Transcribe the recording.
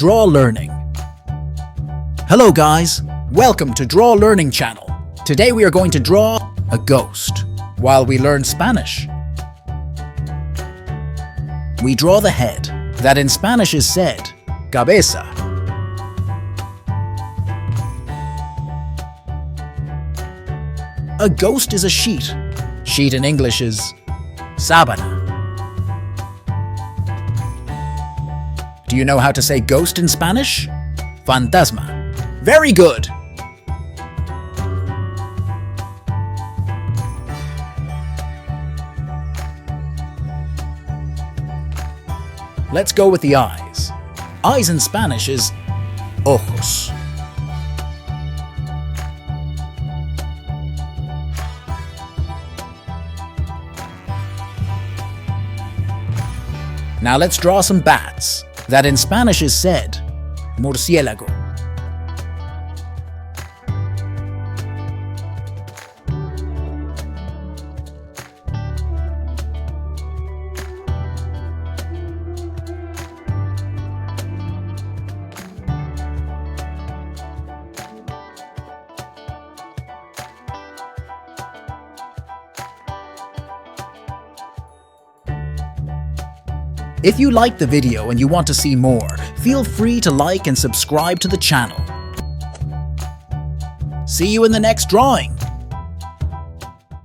Draw Learning. Hello guys, welcome to Draw Learning channel. Today we are going to draw a ghost while we learn Spanish. We draw the head, that in Spanish is said, cabeza. A ghost is a sheet. Sheet in English is sábana. Do you know how to say ghost in Spanish? Fantasma. Very good! Let's go with the eyes. Eyes in Spanish is ojos. Now let's draw some bats, that in Spanish is said, murciélago. If you liked the video and you want to see more, feel free to like and subscribe to the channel. See you in the next drawing!